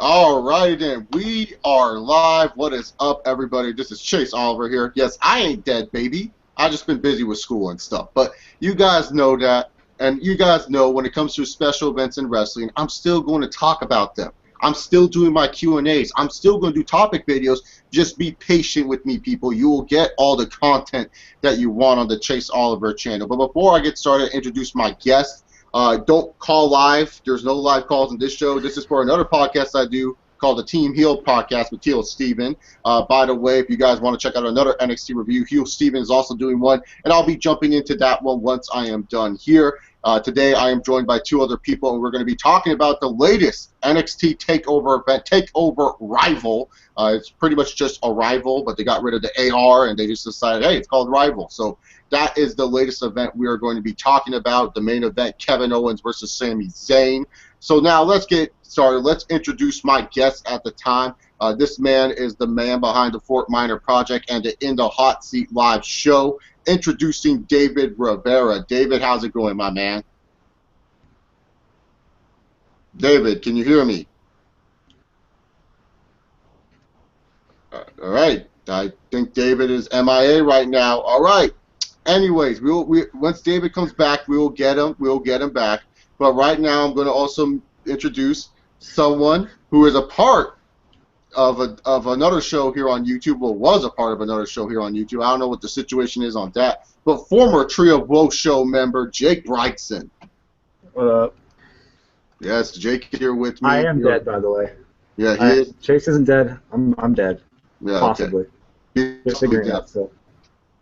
All right, then. We are live. What is up, everybody? This is Chase Oliver here. Yes, I ain't dead, baby. I just been busy with school and stuff. But you guys know that, and you guys know when it comes to special events in wrestling, I'm still going to talk about them. I'm still doing my Q&As. I'm still going to do topic videos. Just be patient with me, people. You will get all the content that you want on the Chase Oliver channel. But before I get started, introduce my guest. Don't call live. There's no live calls in this show. This is for another podcast I do called the Team Heel Podcast with Heel Steven. By the way, if you guys want to check out another NXT review, Heel Steven is also doing one, and I'll be jumping into that one once I am done here. Today I am joined by two other people, and we're going to be talking about the latest NXT Takeover event, Takeover Rival. It's pretty much just a rival, but they got rid of the AR, and they just decided, hey, it's called Rival. So that is the latest event we are going to be talking about, the main event, Kevin Owens versus Sami Zayn. So now let's get started. Let's introduce my guest at the time. This man is the man behind the Fort Minor Project and the In the Hot Seat live show. Introducing David Rivera. David, how's it going, my man? David, can you hear me? All right. I think David is MIA right now. All right. Anyways, once David comes back, we will get him. We'll get him back. But right now, I'm going to also introduce someone who is a part of another show here on YouTube. Well, was a part of another show here on YouTube. I don't know what the situation is on that. But former Trio of Woe show member Jake Brightson. What up? Yes, Jake here with me. I am dead, by the way. Yeah, he is. Chase isn't dead. I'm dead. Yeah, possibly. Okay. Just figuring it out. So.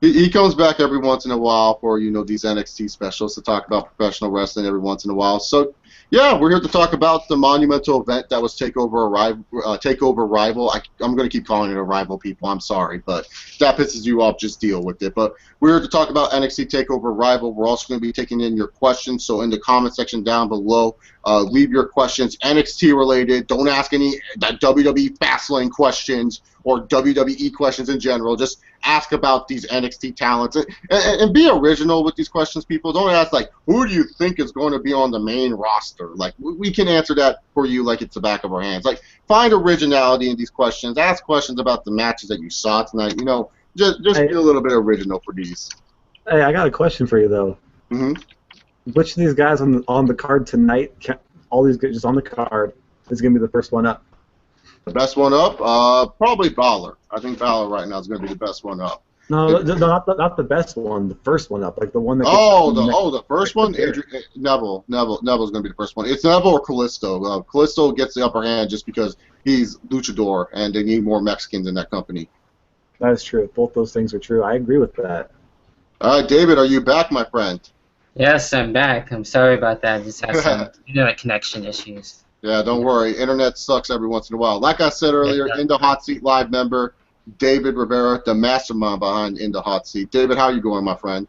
He comes back every once in a while for, you know, these NXT specials to talk about professional wrestling every once in a while. So, yeah, we're here to talk about the monumental event that was Takeover Rival. I'm going to keep calling it a rival, people. I'm sorry, but if that pisses you off, just deal with it. But we're here to talk about NXT Takeover Rival. We're also going to be taking in your questions. So in the comment section down below, leave your questions NXT related. Don't ask any WWE Fastlane questions or WWE questions in general. Just ask about these NXT talents and be original with these questions, people. Don't ask, like, who do you think is going to be on the main roster? Like, we can answer that for you like it's the back of our hands. Like, find originality in these questions. Ask questions about the matches that you saw tonight. You know, just be a little bit original for these. Hey, I got a question for you, though. Mm-hmm. Which of these guys on the card tonight, all these guys just on the card, is going to be the first one up? The best one up? Probably Balor. I think Balor right now is going to be the best one up. No, not the best one. The first one up, like the one that. The first one. Adrian, Neville's going to be the first one. It's Neville or Kalisto. Kalisto gets the upper hand just because he's luchador and they need more Mexicans in that company. That is true. Both those things are true. I agree with that. All right, David, are you back, my friend? Yes, I'm back. I'm sorry about that. I just had some internet connection issues. Yeah, don't worry. Internet sucks every once in a while. Like I said earlier, In the Hot Seat live member, David Rivera, the mastermind behind In the Hot Seat. David, how are you going, my friend?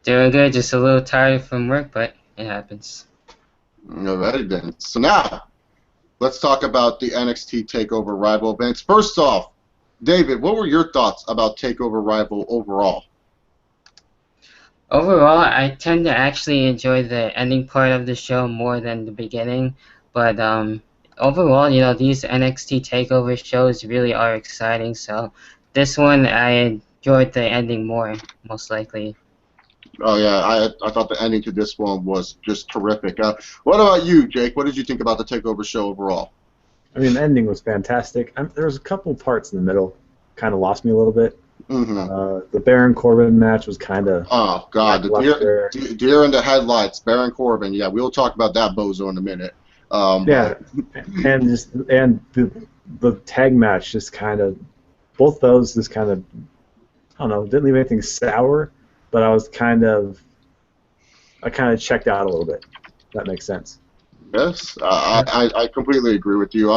Doing good. Just a little tired from work, but it happens. All right, then. So now, let's talk about the NXT Takeover Rival events. First off, David, what were your thoughts about Takeover Rival overall? Overall, I tend to actually enjoy the ending part of the show more than the beginning, but overall, you know, these NXT Takeover shows really are exciting, so this one I enjoyed the ending more, most likely. Oh, yeah, I thought the ending to this one was just terrific. What about you, Jake? What did you think about the Takeover show overall? I mean, the ending was fantastic. There was a couple parts in the middle kind of lost me a little bit. Mm-hmm. The Baron Corbin match was kind of. Oh God, the deer in the headlights, Baron Corbin. Yeah, we'll talk about that bozo in a minute. Yeah, and the tag match just kind of, both those just kind of, I don't know, didn't leave anything sour, but I kind of checked out a little bit. If that makes sense. Yes, I completely agree with you.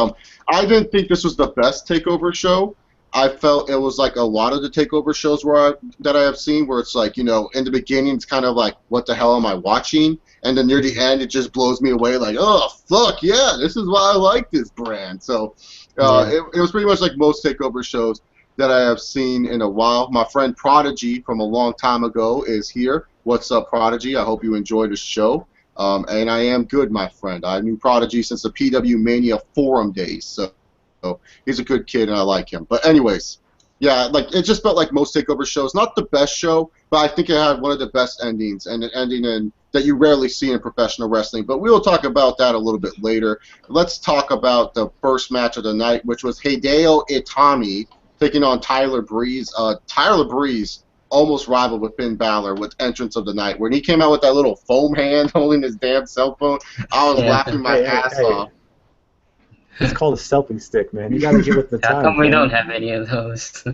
I didn't think this was the best Takeover show. I felt it was like a lot of the Takeover shows that I have seen, where it's like, you know, in the beginning it's kind of like, what the hell am I watching? And then near the end it just blows me away, like, oh fuck yeah, this is why I like this brand. So it was pretty much like most Takeover shows that I have seen in a while. My friend Prodigy from a long time ago is here. What's up, Prodigy? I hope you enjoyed the show. And I am good, my friend. I knew Prodigy since the PW Mania forum days, so he's a good kid, and I like him. But anyways, yeah, like it just felt like most takeover shows. Not the best show, but I think it had one of the best endings, and an ending that you rarely see in professional wrestling. But we will talk about that a little bit later. Let's talk about the first match of the night, which was Hideo Itami taking on Tyler Breeze. Tyler Breeze almost rivaled with Finn Balor with entrance of the night. When he came out with that little foam hand holding his damn cell phone, I was laughing my ass off. It's called a selfie stick, man. You gotta get with the time. How come we don't have any of those?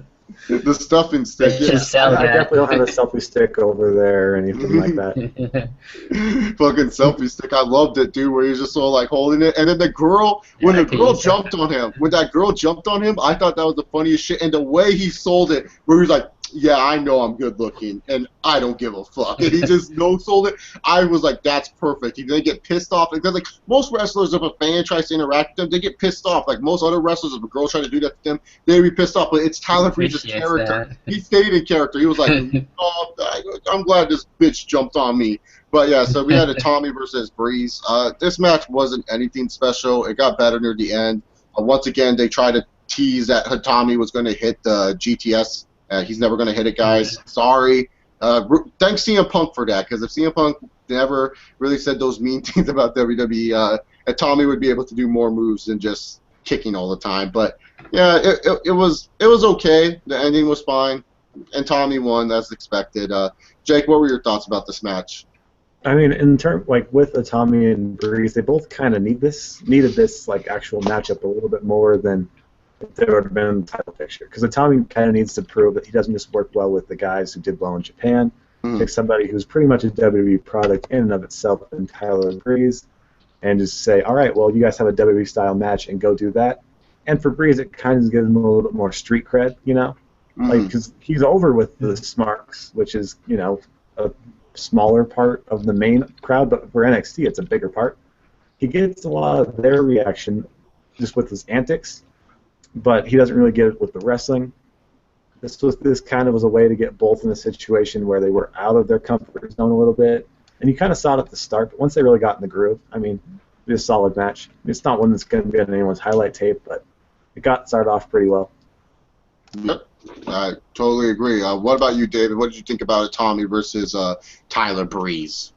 The stuffing stick. Yeah. I definitely don't have a selfie stick over there or anything like that. Fucking selfie stick. I loved it, dude, where he was just all like holding it. And then the girl, when that girl jumped on him, I thought that was the funniest shit. And the way he sold it, where he was like, yeah, I know I'm good looking, and I don't give a fuck. And he just no-sold it. I was like, that's perfect. He didn't get pissed off. Because, like, most wrestlers, if a fan tries to interact with them, they get pissed off. Like, most other wrestlers, if a girl tries to do that to them, they'd be pissed off. But it's Tyler Breeze's character. That. He stayed in character. He was like, oh, I'm glad this bitch jumped on me. But, yeah, so we had Itami versus Breeze. This match wasn't anything special. It got better near the end. Once again, they tried to tease that Itami was going to hit the GTS. He's never going to hit it, guys. Sorry. Thanks CM Punk for that, because if CM Punk never really said those mean things about WWE, Tommy would be able to do more moves than just kicking all the time. But yeah, it was okay. The ending was fine, and Tommy won as expected. Jake, what were your thoughts about this match? I mean, in terms like with Itami and Breeze, they both kind of needed this like actual matchup a little bit more than if there would have been in the title picture. Because Itami kind of needs to prove that he doesn't just work well with the guys who did well in Japan. Pick somebody who's pretty much a WWE product in and of itself, in Tyler Breeze, and just say, all right, well, you guys have a WWE style match and go do that. And for Breeze, it kind of gives him a little bit more street cred, you know, like because he's over with the Smarks, which is a smaller part of the main crowd, but for NXT, it's a bigger part. He gets a lot of their reaction just with his antics, but he doesn't really get it with the wrestling. This kind of was a way to get both in a situation where they were out of their comfort zone a little bit, and you kind of saw it at the start. But once they really got in the groove, I mean, it was a solid match. It's not one that's going to be on anyone's highlight tape, but it got started off pretty well. Yep, I totally agree. What about you, David? What did you think about Tommy versus Tyler Breeze?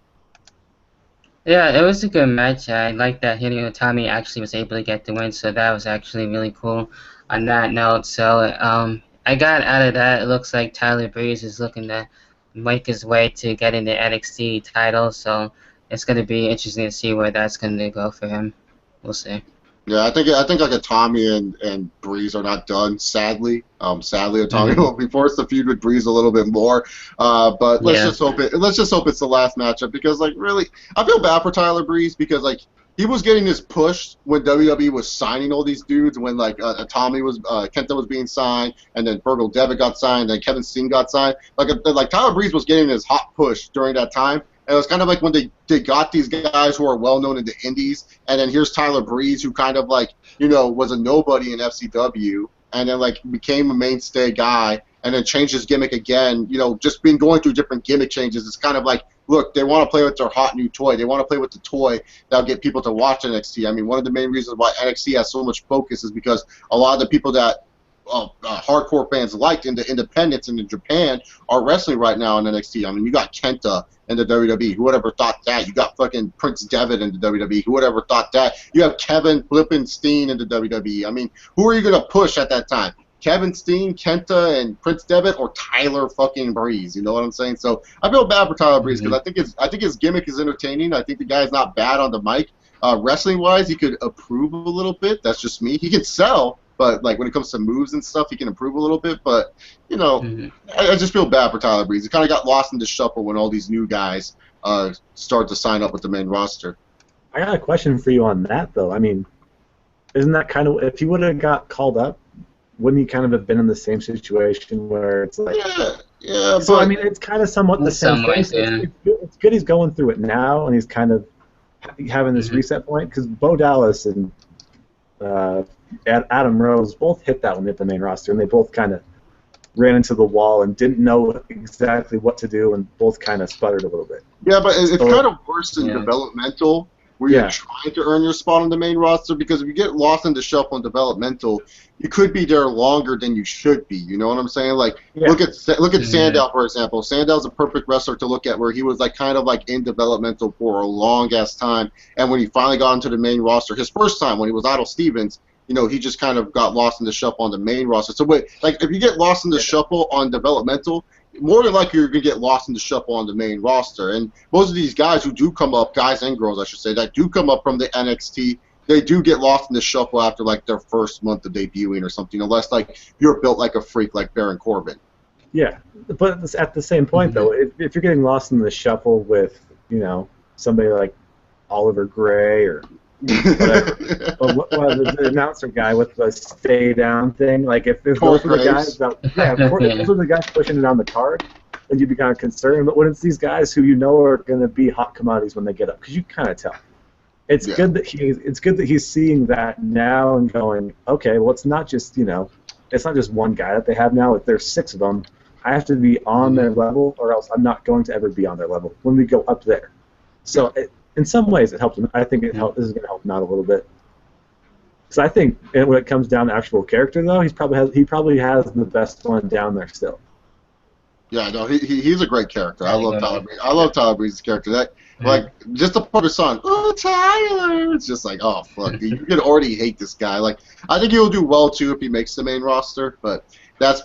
Yeah, it was a good match. I like that Hideo Itami actually was able to get the win, so that was actually really cool on that note. So I got out of that. It looks like Tyler Breeze is looking to make his way to getting the NXT title, so it's going to be interesting to see where that's going to go for him. We'll see. Yeah, I think like Itami and Breeze are not done. Sadly, Itami will be forced to feud with Breeze a little bit more. But let's just hope it's the last matchup, because like really, I feel bad for Tyler Breeze, because like he was getting this push when WWE was signing all these dudes, when like Itami was Kenta was being signed, and then Virgil Devitt got signed, and then Kevin Steen got signed. Like Tyler Breeze was getting his hot push during that time. And it was kind of like when they got these guys who are well known in the indies, and then here's Tyler Breeze, who kind of like was a nobody in FCW, and then like became a mainstay guy, and then changed his gimmick again. Just been going through different gimmick changes. It's kind of like, look, they want to play with their hot new toy. They want to play with the toy that'll get people to watch NXT. I mean, one of the main reasons why NXT has so much focus is because a lot of the people that hardcore fans liked in the independents and in Japan are wrestling right now in NXT. I mean, you got Kenta in the WWE. Who would ever thought that? You got fucking Prince Devitt in the WWE. Who would ever thought that? You have Kevin Flippin' Steen in the WWE. I mean, who are you going to push at that time? Kevin Steen, Kenta, and Prince Devitt, or Tyler fucking Breeze? You know what I'm saying? So I feel bad for Tyler Breeze, because I think his gimmick is entertaining. I think the guy's not bad on the mic. Wrestling-wise, he could improve a little bit. That's just me. He can sell. But like when it comes to moves and stuff, he can improve a little bit. But I just feel bad for Tyler Breeze. He kind of got lost in the shuffle when all these new guys start to sign up with the main roster. I got a question for you on that, though. I mean, isn't that kind of, if he would have got called up, wouldn't he kind of have been in the same situation where it's like, yeah. So I mean, it's kind of somewhat the same thing. It's good he's going through it now, and he's kind of having this reset point, because Bo Dallas and Adam Rose both hit that one at the main roster, and they both kind of ran into the wall and didn't know exactly what to do, and both kind of sputtered a little bit. Yeah, but it's So, kind of worse in developmental, where you're trying to earn your spot on the main roster, because if you get lost in the shuffle in developmental, you could be there longer than you should be. You know what I'm saying? Like, look at Sandow, for example. Sandow's a perfect wrestler to look at, where he was like kind of like in developmental for a long ass time, and when he finally got into the main roster, his first time when he was Idol Stevens, you know, he just kind of got lost in the shuffle on the main roster. So, like, if you get lost in the shuffle on developmental, more than likely you're going to get lost in the shuffle on the main roster. And most of these guys who do come up, guys and girls, I should say, that do come up from the NXT, they do get lost in the shuffle after, like, their first month of debuting or something, unless, like, you're built like a freak like Baron Corbin. Yeah, but at the same point, though, if you're getting lost in the shuffle with, you know, somebody like Oliver Gray or whatever, the announcer guy with the stay down thing, like if those are the guys that, if those are the guys pushing it on the card, then you'd be kind of concerned. But when it's these guys who you know are going to be hot commodities when they get up, because you kind of tell. It's good that he's seeing that now and going, okay, well, it's not just, you know, it's not just one guy that they have now. If there's 6 of them, I have to be on their level, or else I'm not going to ever be on their level when we go up there. So in some ways, it helps him. I think this is going to help him out a little bit. So I think when it comes down to actual character, though, he probably has the best one down there still. Yeah, no, he's a great character. I love Tyler Breeze. I love Tyler Breeze's character. That like just the part of his song, oh Tyler, it's just like, oh fuck, you can already hate this guy. Like, I think he'll do well too if he makes the main roster, but that's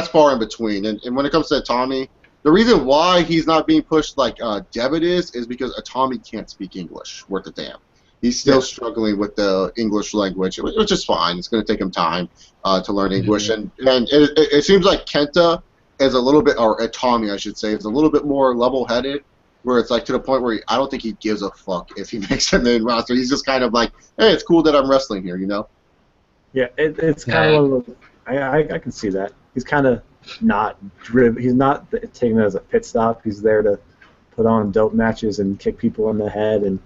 far in between. And when it comes to Itami, the reason why he's not being pushed like Devitt is because Itami can't speak English worth a damn. He's still struggling with the English language, which is fine. It's going to take him time to learn English, and it seems like Kenta is a little bit, or Itami, I should say, is a little bit more level-headed, where it's like to the point where I don't think he gives a fuck if he makes the main roster. He's just kind of like, hey, it's cool that I'm wrestling here, you know? Yeah, it's kind of one of those, I can see that. He's kind of not driven. He's not taking it as a pit stop. He's there to put on dope matches and kick people in the head and,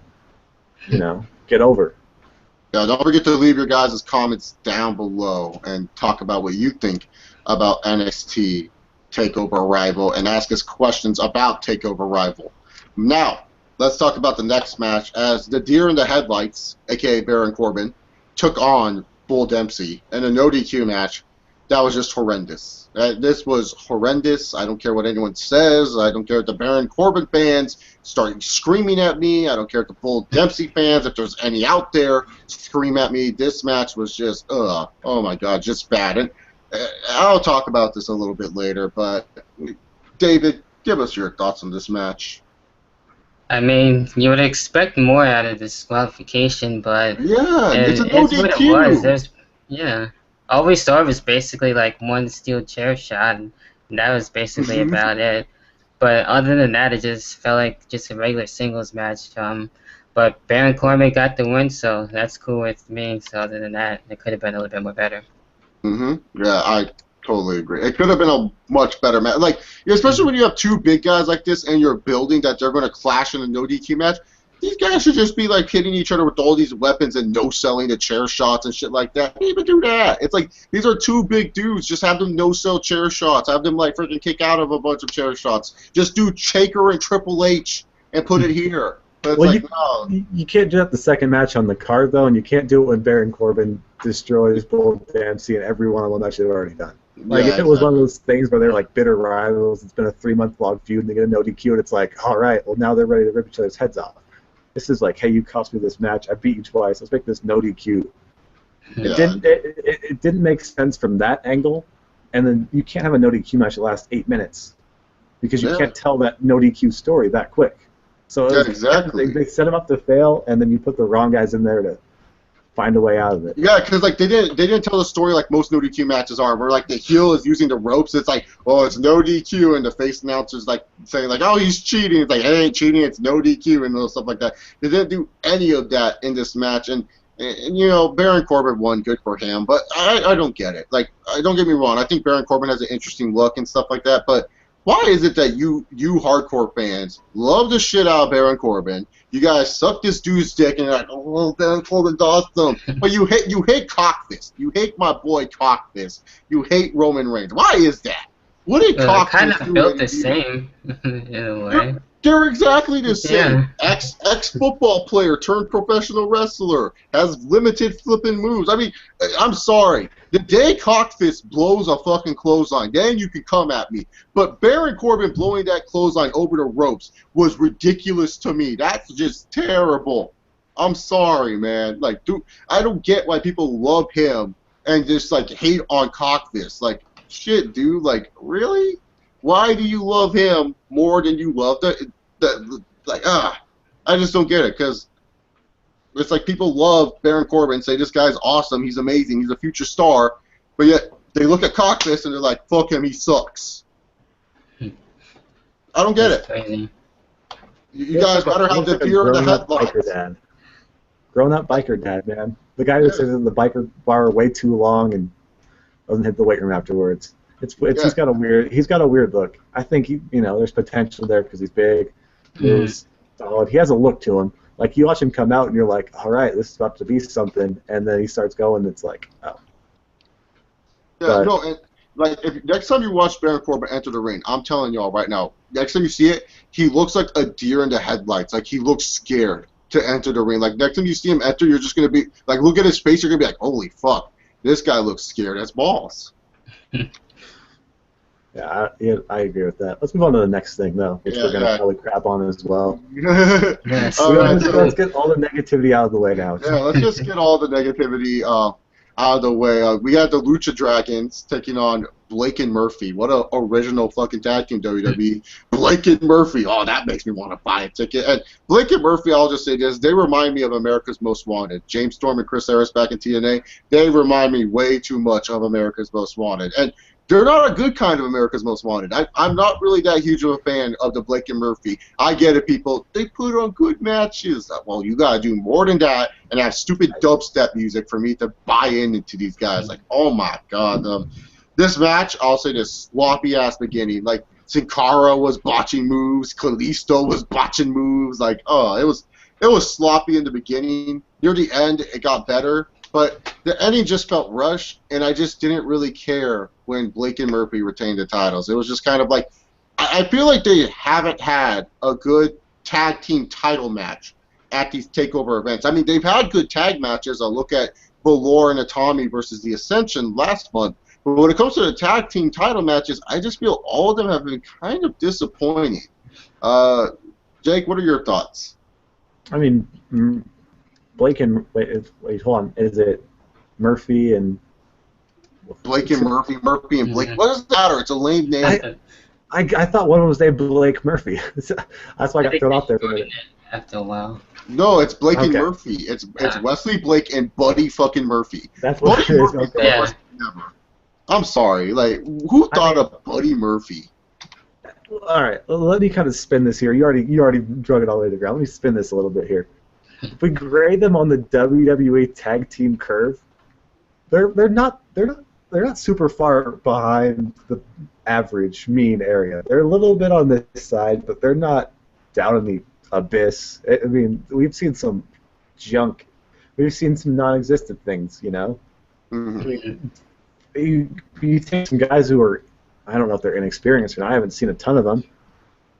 you know, get over. Yeah, don't forget to leave your guys' comments down below and talk about what you think about NXT Takeover Rival and ask us questions about Takeover Rival. Now, let's talk about the next match, as the deer in the headlights, aka Baron Corbin, took on Bull Dempsey in a no DQ match that was just horrendous. This was horrendous. I don't care what anyone says. I don't care if the Baron Corbin fans start screaming at me. I don't care if the Bull Dempsey fans, if there's any out there, scream at me. This match was just, oh my God, just bad. And I'll talk about this a little bit later, but David, give us your thoughts on this match. I mean, you would expect more out of this qualification, but it's a no DQ. What it was. All we saw was basically like one steel chair shot, and that was basically about it. But other than that, it just felt like just a regular singles match. But Baron Corbin got the win, so that's cool with me. So other than that, it could have been a little bit more better. Yeah, I totally agree. It could have been a much better match. Like, especially when you have 2 big guys like this and you're building that they're going to clash in a no DQ match. These guys should just be like hitting each other with all these weapons and no-selling the chair shots and shit like that. Don't even do that. It's like, these are 2 big dudes. Just have them no-sell chair shots. Have them like freaking kick out of a bunch of chair shots. Just do Shaker and Triple H and put it here. But well, you can't do that the second match on the card, though, and you can't do it when Baron Corbin destroys Bull Dempsey and every one of them that they've already done. Like, if it was one of those things where they're like bitter rivals, it's been a 3-month-long feud, and they get a no DQ, and it's like, all right, well, now they're ready to rip each other's heads off. This is like, hey, you cost me this match, I beat you twice, let's make this no DQ. It didn't make sense from that angle, and then you can't have a no DQ match that lasts 8 minutes, because you can't tell that no DQ story that quick. So exactly. They set him up to fail, and then you put the wrong guys in there to find a way out of it. Yeah, because like they didn't tell the story like most no DQ matches are, where like the heel is using the ropes. It's like, oh, it's no DQ, and the face announcer's like saying like, oh, he's cheating. It's like, hey, ain't cheating, it's no DQ, and stuff like that. They didn't do any of that in this match, and you know, Baron Corbin won, good for him, but I don't get it. Like, don't get me wrong, I think Baron Corbin has an interesting look and stuff like that, but Why is it that you hardcore fans love the shit out of Baron Corbin? You guys suck this dude's dick and you're like, oh, Baron Corbin's awesome. But you hate Cockfist. You hate my boy Cockfist. You hate Roman Reigns. Why is that? What did Cockfist kind of do? built the same in a way. They're exactly the same. Yeah. Ex-football player turned professional wrestler, has limited flipping moves. I mean, I'm sorry. The day Cockfist blows a fucking clothesline, then you can come at me. But Baron Corbin blowing that clothesline over the ropes was ridiculous to me. That's just terrible. I'm sorry, man. Like, dude, I don't get why people love him and just, like, hate on Cockfist. Like, shit, dude. Like, really? Why do you love him more than you love I just don't get it, because it's like people love Baron Corbin, say this guy's awesome, he's amazing, he's a future star, but yet they look at Cockfist and they're like, fuck him, he sucks. I don't get it. Crazy. You guys better have the fear of the headlines. Grown-up biker dad, man. The guy who sits in the biker bar way too long and doesn't hit the weight room afterwards. He's got a weird look. I think there's potential there because he's big, he's solid. He has a look to him. Like you watch him come out and you're like, all right, this is about to be something, and then he starts going. It's like, oh. Yeah, no, and like if next time you watch Baron Corbin enter the ring, I'm telling y'all right now, next time you see it, he looks like a deer in the headlights. Like he looks scared to enter the ring. Like next time you see him enter, you're just gonna be like, look at his face. You're gonna be like, holy fuck, this guy looks scared as balls. Yeah, I agree with that. Let's move on to the next thing, though, which we're going to probably crap on as well. Yes. Let's get all the negativity out of the way now. Yeah, let's just get all the negativity out of the way. We got the Lucha Dragons taking on Blake and Murphy. What a original fucking tag team, WWE. Blake and Murphy. Oh, that makes me want to buy a ticket. And Blake and Murphy, I'll just say this, they remind me of America's Most Wanted. James Storm and Chris Harris back in TNA, they remind me way too much of America's Most Wanted. And they're not a good kind of America's Most Wanted. I'm not really that huge of a fan of the Blake and Murphy. I get it, people. They put on good matches. Well, you got to do more than that and have stupid dubstep music for me to buy into these guys. Like, oh, my God. This match, I'll say this sloppy-ass beginning. Like, Sin Cara was botching moves. Kalisto was botching moves. Like, oh, it was sloppy in the beginning. Near the end, it got better. But the ending just felt rushed, and I just didn't really care when Blake and Murphy retained the titles. It was just kind of like, I feel like they haven't had a good tag team title match at these takeover events. I mean, they've had good tag matches. I'll look at Balor and Itami versus the Ascension last month. But when it comes to the tag team title matches, I just feel all of them have been kind of disappointing. Jake, what are your thoughts? I mean, Blake and wait, hold on. Is it Murphy and Blake and Murphy and Blake? What does it matter? It's a lame name. I thought one of them was named Blake Murphy. That's why I got thrown out there for a minute. After a while. No, it's Blake and Murphy. It's Wesley Blake and Buddy fucking Murphy. That's what it is. Okay. Yeah. I'm sorry. Like, who thought of Buddy Murphy? All right, let me kind of spin this here. You already drug it all the way to the ground. Let me spin this a little bit here. If we grade them on the WWE tag team curve, they're not super far behind the average mean area. They're a little bit on this side, but they're not down in the abyss. I mean, we've seen some junk. We've seen some non-existent things, you know. Mm-hmm. I mean, you take some guys who are, I don't know if they're inexperienced or not. I haven't seen a ton of them.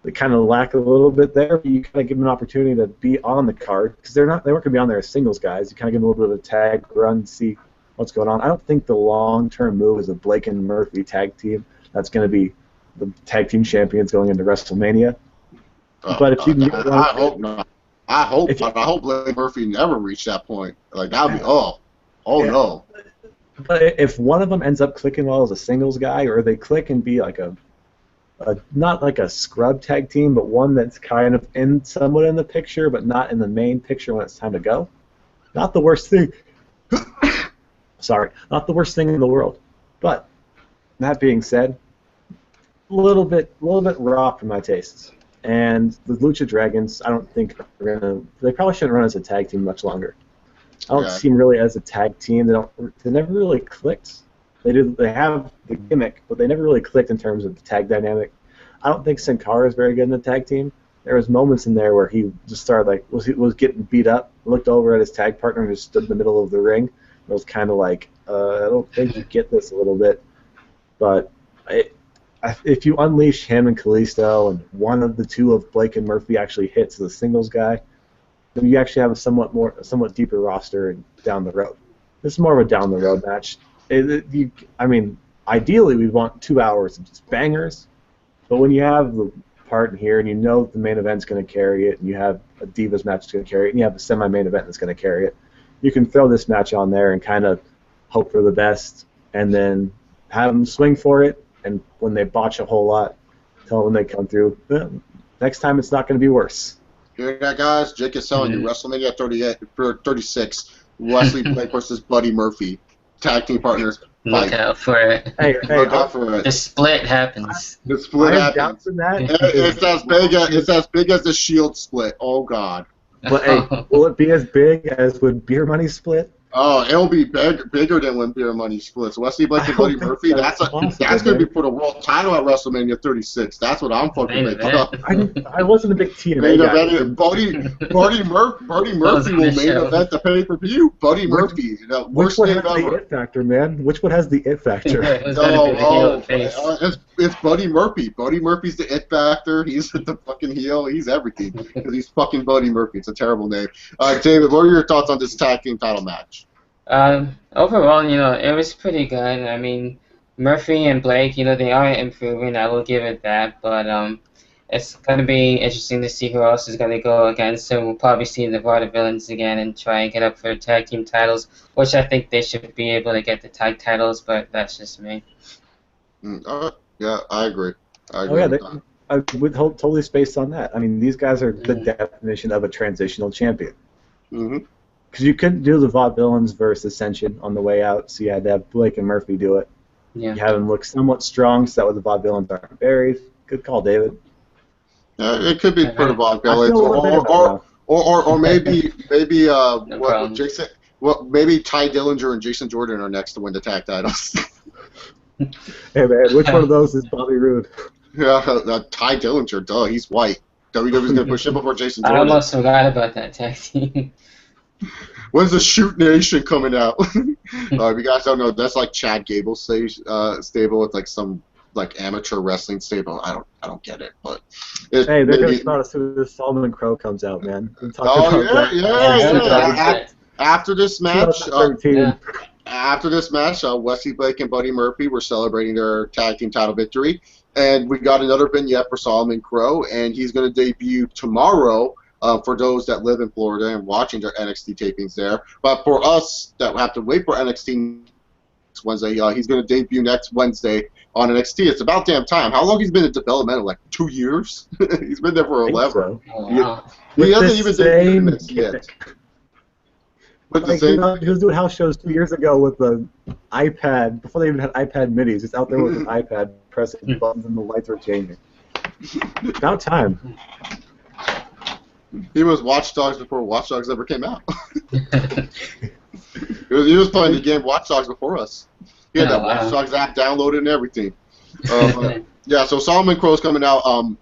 They kind of lack a little bit there, but you kind of give them an opportunity to be on the card because they weren't going to be on there as singles guys. You kind of give them a little bit of a tag run, see what's going on. I don't think the long-term move is a Blake and Murphy tag team. That's going to be the tag team champions going into WrestleMania. But if you can get I hope not. I hope Blake Murphy never reached that point. Like that would be no. But if one of them ends up clicking well as a singles guy, or they click and be like a not like a scrub tag team, but one that's kind of somewhat in the picture, but not in the main picture when it's time to go. Not the worst thing. Sorry, not the worst thing in the world. But that being said, a little bit raw for my tastes. And the Lucha Dragons, I don't think they probably shouldn't run as a tag team much longer. I don't see them really as a tag team. They never really clicked. They have the gimmick, but they never really clicked in terms of the tag dynamic. I don't think Sin Cara is very good in the tag team. There was moments in there where he just started like was getting beat up, looked over at his tag partner and just stood in the middle of the ring. It was kind of like, I don't think you get this a little bit, but if you unleash him and Kalisto and one of the two of Blake and Murphy actually hits the singles guy, then you actually have a somewhat deeper roster and down the road. This is more of a down the road match. Ideally we want 2 hours of just bangers, but when you have the part in here and you know the main event's going to carry it, and you have a Divas match that's going to carry it, and you have a semi-main event that's going to carry it, you can throw this match on there and kind of hope for the best, and then have them swing for it, and when they botch a whole lot, tell them when they come through, next time it's not going to be worse. Hear that, guys? Jake is telling you, WrestleMania 36, Wesley Blake versus Buddy Murphy, tag team partners. Look out for it. Look out for it. The split happens. The split happens. It's as big as the Shield split. Oh God. But hey, will it be as big as when Beer Money split? Oh, it'll be bigger than when Beer Money splits. Wesley Blake and Buddy Murphy, that's going to be for the world title at WrestleMania 36. That's what I'm fucking making up. I wasn't a big TNA guy. Buddy Murphy will main event the pay-per-view. Buddy Murphy. Which one has the it factor, man? Which one has the it factor? It's Buddy Murphy. Buddy Murphy's the it factor. He's the fucking heel. He's everything. Because he's fucking Buddy Murphy. It's a terrible name. David, what are your thoughts on this tag team title match? Overall, it was pretty good. I mean, Murphy and Blake, they are improving. I will give it that. But it's going to be interesting to see who else is going to go against. So we'll probably see the Vaudevillains again and try and get up for tag team titles, which I think they should be able to get the tag titles, but that's just me. Yeah, I agree. I would totally spaced on that. I mean, these guys are the definition of a transitional champion. Because you couldn't do the Vaudevillains versus Ascension on the way out, so you had to have Blake and Murphy do it. Yeah. You have them look somewhat strong, so that way the Vaudevillains aren't buried. Good call, David. It could be for the Vaudevillains, or maybe Jason. Well, maybe Ty Dillinger and Jason Jordan are next to win the tag titles. Hey man, which one of those is Bobby Roode? Yeah, Ty Dillinger, duh, he's white. WWE's gonna push him before Jason Jordan. I almost forgot about that tag team. When's the Shoot Nation coming out? If you guys don't know, that's like Chad Gable's stable. It's like some amateur wrestling stable. I don't get it, but hey, they're gonna start as soon as Solomon Crow comes out, man. After this match, Wesley Blake and Buddy Murphy were celebrating their tag team title victory, and we got another vignette for Solomon Crow, and he's going to debut tomorrow for those that live in Florida and watching their NXT tapings there. But for us that have to wait for NXT next Wednesday, he's going to debut next Wednesday on NXT. It's about damn time. How long he's been in development? Like 2 years? He's been there for 11. So. He hasn't even debuted yet. He was doing house shows 2 years ago with the iPad, before they even had iPad minis. Just out there with an iPad pressing buttons and the lights were changing. About time. He was Watch Dogs before Watch Dogs ever came out. he was playing the game Watch Dogs before us. He had that Watch Dogs app downloaded and everything. Yeah, so Solomon Crow's coming out. I'm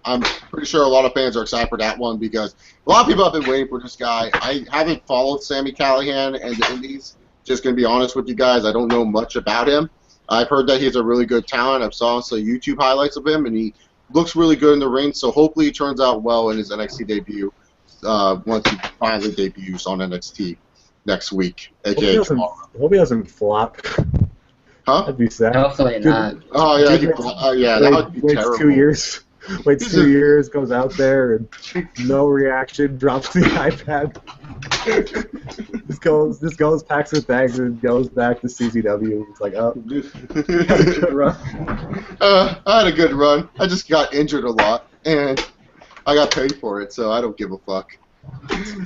pretty sure a lot of fans are excited for that one because a lot of people have been waiting for this guy. I haven't followed Sami Callihan and the Indies. Just going to be honest with you guys, I don't know much about him. I've heard that he's a really good talent. I've saw some YouTube highlights of him, and he looks really good in the ring. So hopefully he turns out well in his NXT debut once he finally debuts on NXT next week. Hope he doesn't flop. Huh? That'd be sad. Hopefully not. Oh yeah, that would be terrible. Waits 2 years. Waits 2 years, goes out there and no reaction, drops the iPad. This goes, packs his bags and goes back to CZW. It's like, oh, had a good run. I had a good run. I just got injured a lot and I got paid for it, so I don't give a fuck.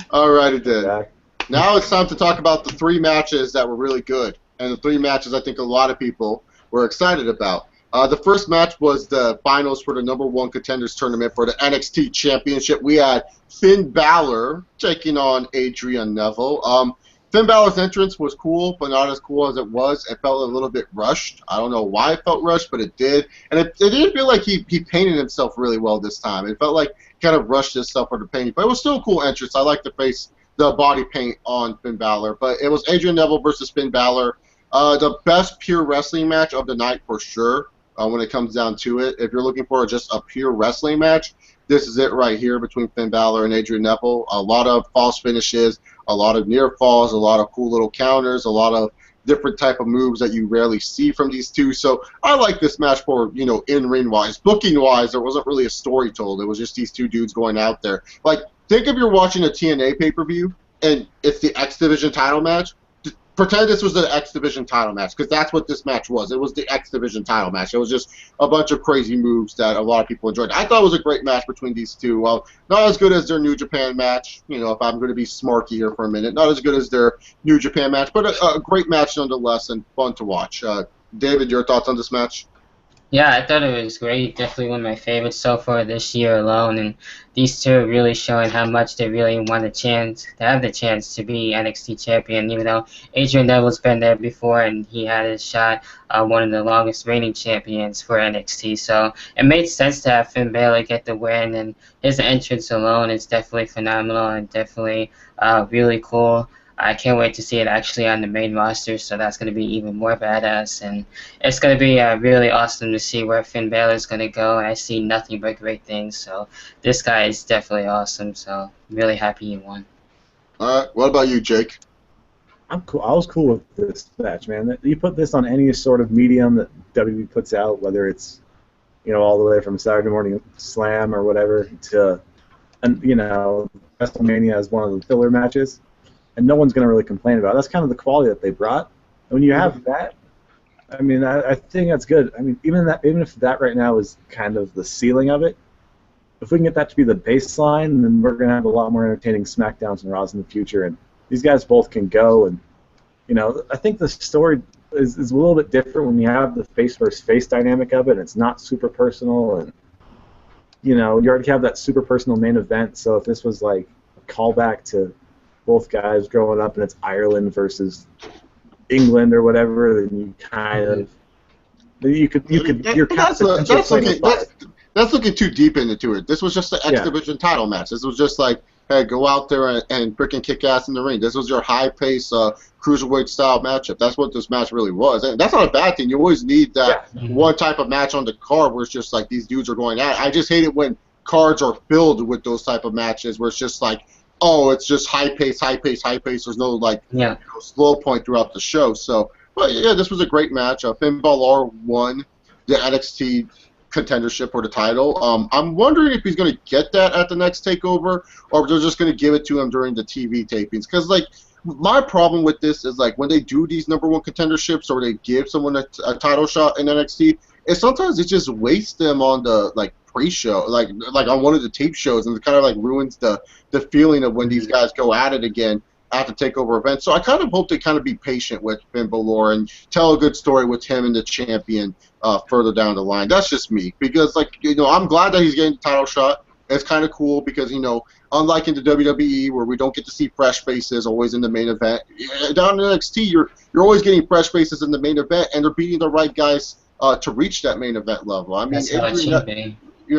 Alrighty then. Yeah. Now it's time to talk about the 3 matches that were really good. And the 3 matches I think a lot of people were excited about. The first match was the finals for the #1 contenders tournament for the NXT Championship. We had Finn Balor taking on Adrian Neville. Finn Balor's entrance was cool, but not as cool as it was. It felt a little bit rushed. I don't know why it felt rushed, but it did. And it didn't feel like he painted himself really well this time. It felt like he kind of rushed himself for the painting. But it was still a cool entrance. I like the body paint on Finn Balor. But it was Adrian Neville versus Finn Balor. The best pure wrestling match of the night for sure when it comes down to it. If you're looking for just a pure wrestling match, this is it right here between Finn Balor and Adrian Neville. A lot of false finishes, a lot of near falls, a lot of cool little counters, a lot of different type of moves that you rarely see from these two. So I like this match for, in-ring wise. Booking wise, there wasn't really a story told. It was just these two dudes going out there. Like, think if you're watching a TNA pay-per-view and it's the X Division title match. Pretend this was the X Division title match, because that's what this match was. It was the X Division title match. It was just a bunch of crazy moves that a lot of people enjoyed. I thought it was a great match between these two. Well, not as good as their New Japan match, if I'm going to be smarky here for a minute. Not as good as their New Japan match, but a great match nonetheless and fun to watch. David, your thoughts on this match? Yeah, I thought it was great. Definitely one of my favorites so far this year alone. And these two are really showing how much they really want to have the chance to be NXT champion. Even though Adrian Neville's been there before and he had his shot, one of the longest reigning champions for NXT. So it made sense to have Finn Balor get the win. And his entrance alone is definitely phenomenal and definitely really cool. I can't wait to see it actually on the main roster, so that's going to be even more badass. And it's going to be really awesome to see where Finn Balor is going to go. And I see nothing but great things, so this guy is definitely awesome. So I'm really happy he won. All right, what about you, Jake? I'm cool. I was cool with this match, man. You put this on any sort of medium that WWE puts out, whether it's all the way from Saturday Morning Slam or whatever to, WrestleMania as one of the filler matches. And no one's going to really complain about it. That's kind of the quality that they brought. And when you have that, I mean, I think that's good. I mean, even if that right now is kind of the ceiling of it, if we can get that to be the baseline, then we're going to have a lot more entertaining SmackDowns and Raws in the future. And these guys both can go. And, I think the story is a little bit different when you have the face versus face dynamic of it. And it's not super personal. And, you already have that super personal main event. So if this was like a callback to both guys growing up and it's Ireland versus England or whatever, then you kind of that's looking too deep into it. This was just the X Division title match. This was just like, hey, go out there and freaking kick ass in the ring. This was your high pace cruiserweight style matchup. That's what this match really was. And that's not a bad thing. You always need that one type of match on the card where it's just like these dudes are going at it. I just hate it when cards are filled with those type of matches where it's just like, oh, it's just high pace, high pace, high pace. There's no slow point throughout the show. So, but yeah, this was a great match. Finn Balor won the NXT contendership for the title. I'm wondering if he's going to get that at the next takeover, or they're just going to give it to him during the TV tapings. Because my problem with this is when they do these number one contenderships or they give someone a title shot in NXT, is sometimes it just wastes them on the pre-show, like on one of the tape shows, and it kind of ruins the feeling of when these guys go at it again at the takeover event. So I kind of hope they kind of be patient with Finn Balor and tell a good story with him and the champion further down the line. That's just me, because I'm glad that he's getting the title shot. It's kind of cool because unlike in the WWE where we don't get to see fresh faces always in the main event, down in NXT you're always getting fresh faces in the main event, and they're beating the right guys to reach that main event level. I mean, that's how it should be. In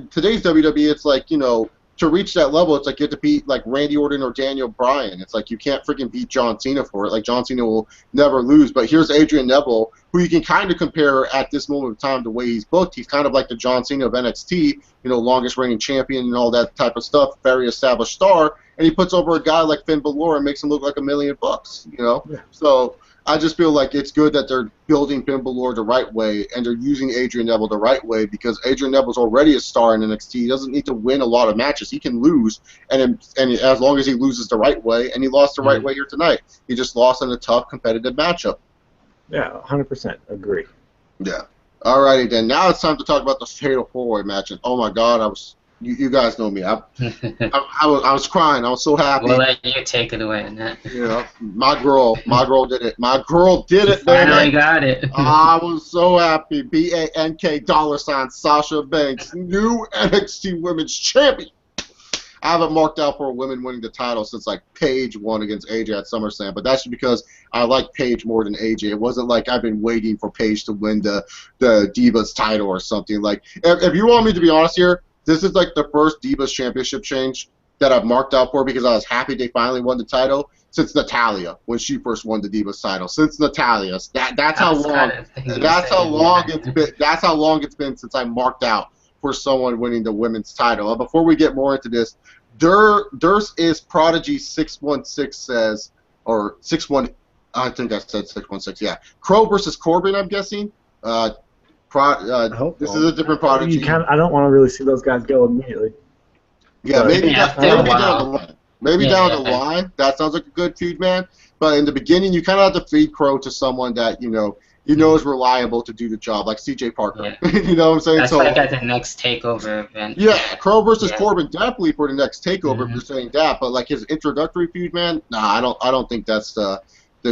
today's WWE, it's to reach that level, it's you have to beat Randy Orton or Daniel Bryan. It's you can't freaking beat John Cena for it. John Cena will never lose. But here's Adrian Neville, who you can kind of compare at this moment of time the way he's booked. He's kind of like the John Cena of NXT, longest reigning champion and all that type of stuff, very established star. And he puts over a guy like Finn Balor and makes him look like $1 million. Yeah. So I just feel like it's good that they're building Finn Balor the right way and they're using Adrian Neville the right way, because Adrian Neville's already a star in NXT. He doesn't need to win a lot of matches. He can lose, and as long as he loses the right way, and he lost the right way here tonight. He just lost in a tough, competitive matchup. Yeah, 100% agree. Yeah. Alrighty then. Now it's time to talk about the Fatal 4-Way match. And oh my God, you guys know me. I was crying. I was so happy. We'll let you take it away on that. My girl did it. My girl did it. Finally got it. I was so happy. $BANK $, Sasha Banks, new NXT Women's Champion. I haven't marked out for a woman winning the title since like Paige won against AJ at SummerSlam, but that's just because I like Paige more than AJ. It wasn't like I've been waiting for Paige to win the Divas title or something. Like, if you want me to be honest here, this is like the first Divas Championship change that I've marked out for because I was happy they finally won the title since Natalya when she first won the Divas title. Since Natalya, that's how long it's been. That's how long it's been since I marked out for someone winning the women's title. And before we get more into this, Durst is Prodigy 616 says, or 61. I think I said 616. Yeah, Crow versus Corbin. I'm guessing. This is a different Prodigy. I don't want to really see those guys go immediately. Yeah, maybe down the line. Maybe down the line. That sounds like a good feud, man. But in the beginning, you kind of have to feed Crow to someone that you know is reliable to do the job, like C.J. Parker. Yeah. You know what I'm saying? That's like at the next Takeover event. Yeah, Crow versus Corbin definitely for the next Takeover. If you're saying that, but like his introductory feud, man, nah, I don't think that's the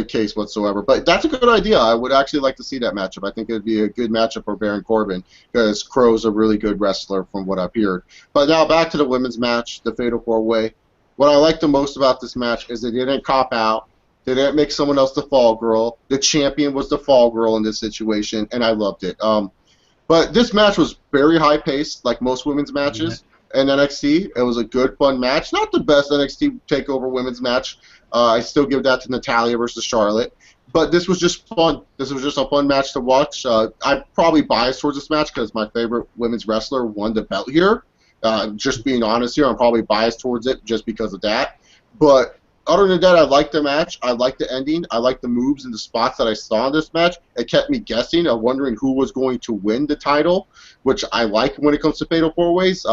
case whatsoever. But that's a good idea. I would actually like to see that matchup. I think it would be a good matchup for Baron Corbin because Crow's a really good wrestler from what I've heard. But now back to the women's match, the Fatal 4-Way. What I like the most about this match is they didn't cop out. They didn't make someone else the fall girl. The champion was the fall girl in this situation, and I loved it. But this match was very high-paced, like most women's matches in NXT. It was a good, fun match. Not the best NXT TakeOver women's match. I still give that to Natalya versus Charlotte. But this was just fun. This was just a fun match to watch. I'm probably biased towards this match because my favorite women's wrestler won the belt here. Just being honest here, I'm probably biased towards it just because of that. But other than that, I liked the match. I liked the ending. I liked the moves and the spots that I saw in this match. It kept me guessing, wondering who was going to win the title, which I like when it comes to Fatal 4-Ways.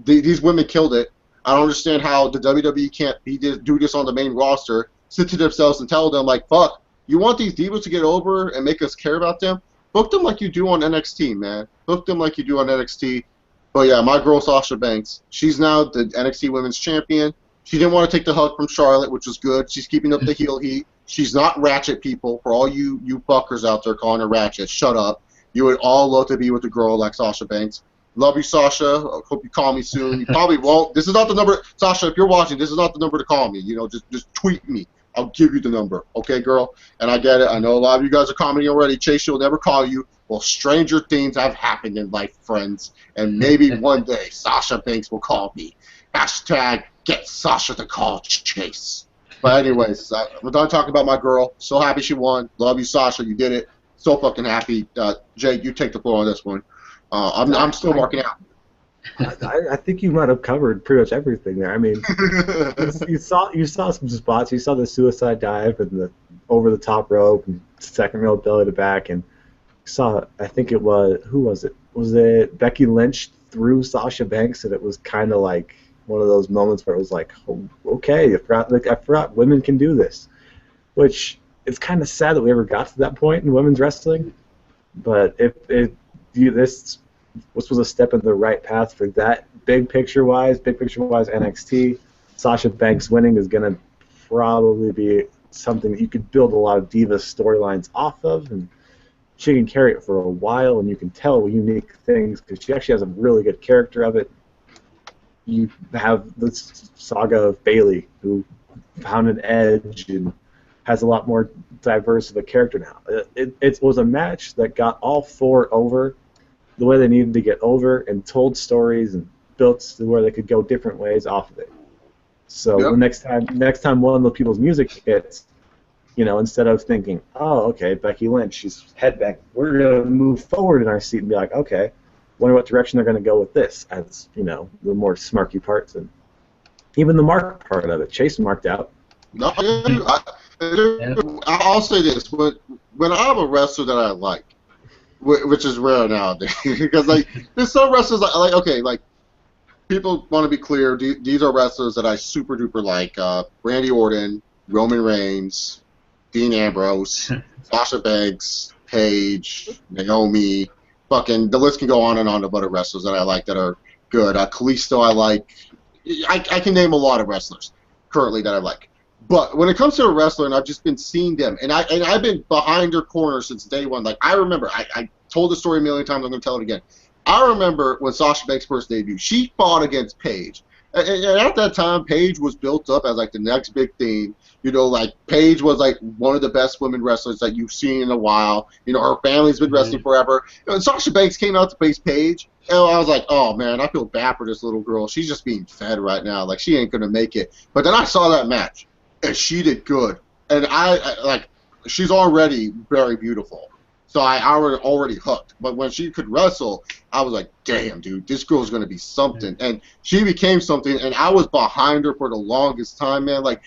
These women killed it. I don't understand how the WWE can't do this on the main roster, sit to themselves and tell them, like, fuck, you want these divas to get over and make us care about them? Book them like you do on NXT, man. Book them like you do on NXT. But yeah, my girl Sasha Banks, she's now the NXT Women's Champion. She didn't want to take the hug from Charlotte, which was good. She's keeping up the heel heat. She's not Ratchet, people. For all you fuckers out there calling her Ratchet, shut up. You would all love to be with a girl like Sasha Banks. Love you, Sasha. Hope you call me soon. You probably won't. This is not the number. Sasha, if you're watching, this is not the number to call me. You know, just tweet me. I'll give you the number. Okay, girl? And I get it. I know a lot of you guys are commenting already. Chase, she'll never call you. Well, stranger things have happened in life, friends. And maybe one day Sasha Banks will call me. Hashtag get Sasha to call Chase. But anyways, we're done talking about my girl. So happy she won. Love you, Sasha. You did it. So fucking happy. Jay, you take the floor on this one. I'm still marking out. I think you might have covered pretty much everything there. I mean, you saw some spots. You saw the suicide dive and the over the top rope and second rope belly to back, and saw. I think it was who was it? Was it Becky Lynch threw Sasha Banks, and it was kind of like one of those moments where it was like, oh, okay, I forgot women can do this, which it's kind of sad that we ever got to that point in women's wrestling. But this was a step in the right path for that. Big picture wise, NXT, Sasha Banks winning is going to probably be something that you could build a lot of diva storylines off of, and she can carry it for a while, and you can tell unique things because she actually has a really good character of it. You have this saga of Bayley, who found an edge and has a lot more diverse of a character now. It was a match that got all four over the way they needed to get over and told stories and built to where they could go different ways off of it. So the next time one of the people's music hits, instead of thinking, oh, okay, Becky Lynch, she's head back, we're going to move forward in our seat and be like, okay, wonder what direction they're going to go with this as, the more smarky parts and even the mark part of it. Chase marked out. No, I'll say this. When I have a wrestler that I like, which is rare nowadays, because there's some wrestlers like people want to be clear. These are wrestlers that I super duper like. Randy Orton, Roman Reigns, Dean Ambrose, Sasha Banks, Paige, Naomi. Fucking the list can go on and on of other wrestlers that I like that are good. Kalisto I like. I can name a lot of wrestlers currently that I like. But when it comes to a wrestler, and I've just been seeing them, and I've been behind her corner since day one. Like, I remember, I told the story a million times, I'm going to tell it again. I remember when Sasha Banks first debuted, she fought against Paige. And at that time, Paige was built up as like the next big thing. You know, like Paige was like one of the best women wrestlers that you've seen in a while. You know, her family's been wrestling forever. You know, and Sasha Banks came out to face Paige, and I was like, oh man, I feel bad for this little girl. She's just being fed right now. Like she ain't gonna make it. But then I saw that match, and she did good. And I like, she's already very beautiful. So I was already hooked. But when she could wrestle, I was like, damn, dude, this girl's going to be something. And she became something, and I was behind her for the longest time, man. Like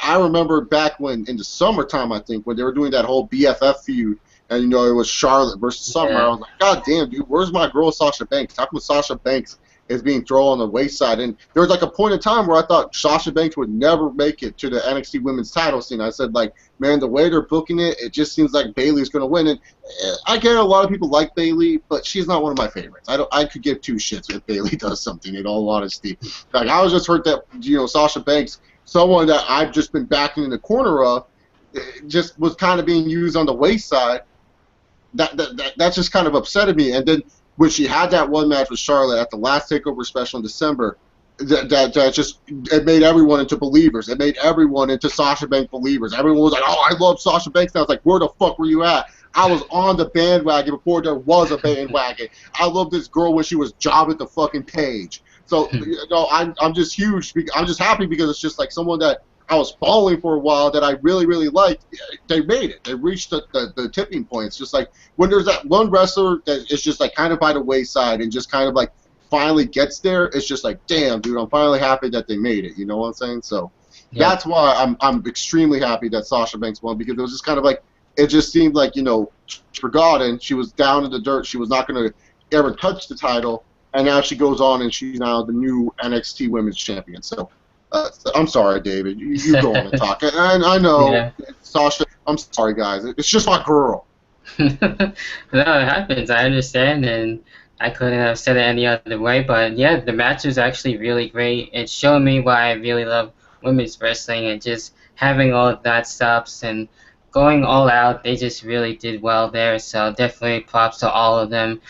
I remember back when, in the summertime, I think, when they were doing that whole BFF feud, and, you know, it was Charlotte versus Summer. I was like, God damn, dude, where's my girl Sasha Banks? How come Sasha Banks is being thrown on the wayside? And there was like a point in time where I thought Sasha Banks would never make it to the NXT Women's title scene. I said, like, man, the way they're booking it, it just seems like Bayley's going to win. And I get a lot of people like Bayley, but she's not one of my favorites. I could give two shits if Bayley does something, in all honesty. Like, I was just hurt that, you know, Sasha Banks, someone that I've just been backing in the corner of, just was kind of being used on the wayside. That just kind of upsetted me. And then when she had that one match with Charlotte at the last TakeOver special in December, that just, it made everyone into believers. It made everyone into Sasha Banks believers. Everyone was like, oh, I love Sasha Banks. And I was like, where the fuck were you at? I was on the bandwagon before there was a bandwagon. I love this girl when she was jobbing the fucking Paige. So, you know, I'm just huge. I'm just happy because it's just like someone that I was following for a while that I really, really liked. They made it. They reached the tipping point. It's just like when there's that one wrestler that is just like kind of by the wayside and just kind of like finally gets there, it's just like, damn, dude, I'm finally happy that they made it. You know what I'm saying? So that's why I'm extremely happy that Sasha Banks won, because it was just kind of like, it just seemed like, you know, forgotten. She was down in the dirt. She was not going to ever touch the title. And now she goes on and she's now the new NXT Women's Champion. So, I'm sorry, David. You go on and talk. And I know, Sasha, I'm sorry, guys. It's just my girl. No, it happens. I understand, and I couldn't have said it any other way. But, yeah, the match was actually really great. It showed me why I really love women's wrestling, and just having all of that stops and going all out. They just really did well there, so definitely props to all of them.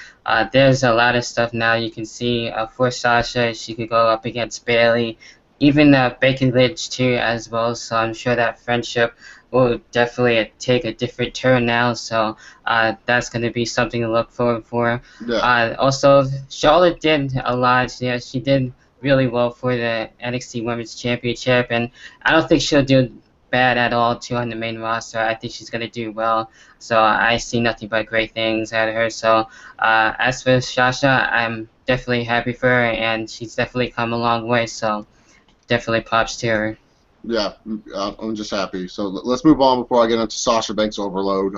There's a lot of stuff now you can see for Sasha. She could go up against Bayley, even Becky Lynch too as well, so I'm sure that friendship will definitely take a different turn now, so that's going to be something to look forward for. Yeah. Also, Charlotte did a lot. Yeah, she did really well for the NXT Women's Championship, and I don't think she'll do bad at all too on the main roster. I think she's going to do well, so I see nothing but great things out of her. So as for Sasha, I'm definitely happy for her, and she's definitely come a long way, so definitely props to her. Yeah, I'm just happy. So let's move on before I get into Sasha Banks overload.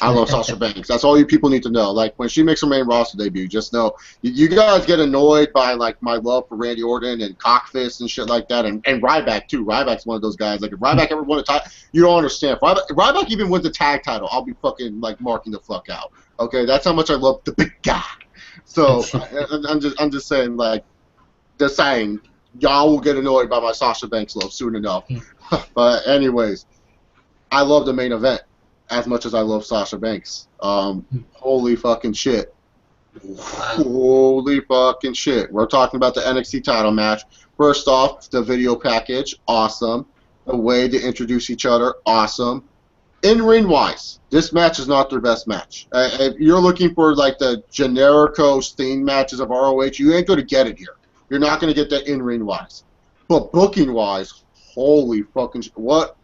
I love Sasha Banks. That's all you people need to know. Like, when she makes her main roster debut, just know, you guys get annoyed by, like, my love for Randy Orton and Cockfist and shit like that, and Ryback, too. Ryback's one of those guys. Like, if Ryback ever won a title, you don't understand. If Ryback even wins the tag title, I'll be fucking, like, marking the fuck out. Okay? That's how much I love the big guy. So, I'm just saying, like, y'all will get annoyed by my Sasha Banks love soon enough. But anyways, I love the main event as much as I love Sasha Banks. Holy fucking shit. Holy fucking shit. We're talking about the NXT title match. First off, the video package, awesome. The way to introduce each other, awesome. In-ring wise, this match is not their best match. If you're looking for like the generico Sting matches of ROH, you ain't going to get it here. You're not going to get that in-ring wise. But booking wise, holy fucking shit. What?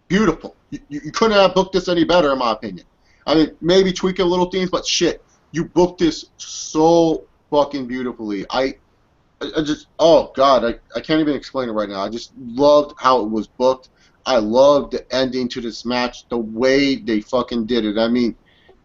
Beautiful. You couldn't have booked this any better, in my opinion. I mean, maybe tweak a little things, but shit, you booked this so fucking beautifully. I just, oh God, I can't even explain it right now. I just loved how it was booked. I loved the ending to this match, the way they fucking did it. I mean,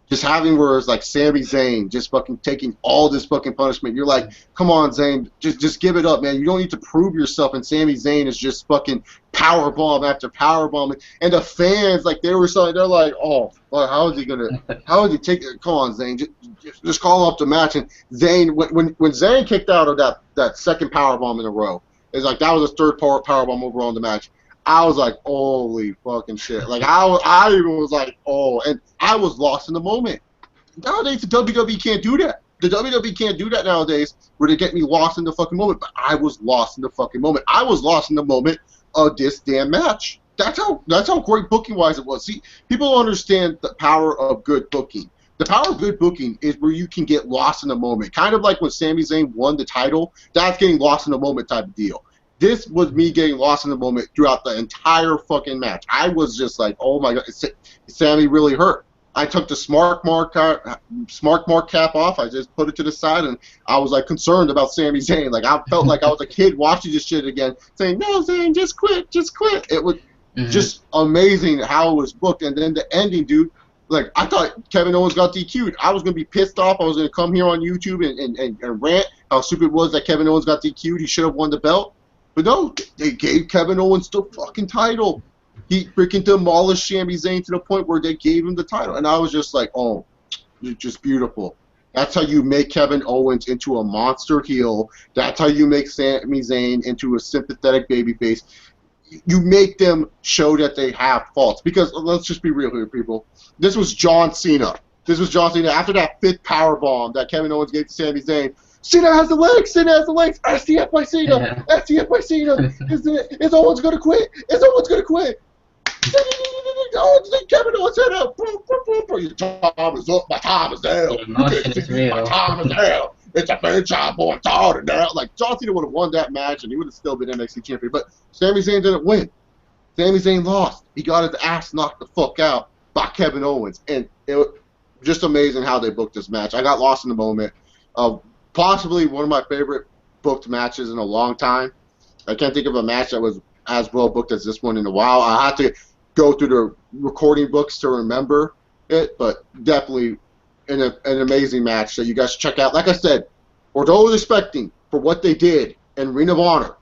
just having where it's like Sami Zayn just fucking taking all this fucking punishment. You're like, come on, Zayn, just give it up, man. You don't need to prove yourself. And Sami Zayn is just fucking powerbomb after powerbomb. And the fans, like, they were saying, they're like, oh, well, how is he take it? Come on, Zayn, just call up the match. And Zayn, when Zayn kicked out of that second powerbomb in a row, it's like that was his third powerbomb overall in the match. I was like, holy fucking shit. Like, I even was like, oh, and I was lost in the moment. Nowadays, the WWE can't do that. The WWE can't do that nowadays, where they get me lost in the fucking moment. But I was lost in the fucking moment. I was lost in the moment of this damn match. That's how great booking wise it was. See, people don't understand the power of good booking. The power of good booking is where you can get lost in the moment. Kind of like when Sami Zayn won the title. That's getting lost in the moment type of deal. This was me getting lost in the moment throughout the entire fucking match. I was just like, oh my god, Sami really hurt. I took the smart mark cap off. I just put it to the side, and I was like concerned about Sami Zayn. Like I felt like I was a kid watching this shit again, saying, "No, Zayn, just quit, just quit." It was just amazing how it was booked, and then the ending, dude. Like I thought Kevin Owens got DQ'd. I was gonna be pissed off. I was gonna come here on YouTube and rant how stupid it was that Kevin Owens got DQ'd. He should have won the belt, but no, they gave Kevin Owens the fucking title. He freaking demolished Sami Zayn to the point where they gave him the title. And I was just like, oh, it's just beautiful. That's how you make Kevin Owens into a monster heel. That's how you make Sami Zayn into a sympathetic babyface. You make them show that they have faults. Because let's just be real here, people. This was John Cena. This was John Cena. After that 5th powerbomb that Kevin Owens gave to Sami Zayn, Cena has the legs. Cena has the legs. STF by Cena. STF by Cena. Is Owens going to quit? Is Owens going to quit? Kevin Owens head up. Boom, boom, boom, boom. Your time is up. My time is down. My time is down. It's a franchise boy. Down. Like John Cena would have won that match, and he would have still been NXT champion. But Sami Zayn didn't win. Sami Zayn lost. He got his ass knocked the fuck out by Kevin Owens, and it was just amazing how they booked this match. I got lost in the moment. Possibly one of my favorite booked matches in a long time. I can't think of a match that was as well booked as this one in a while. I had to go through the recording books to remember it, but definitely an amazing match that you guys should check out. Like I said, although respecting for what they did in Ring of Honor,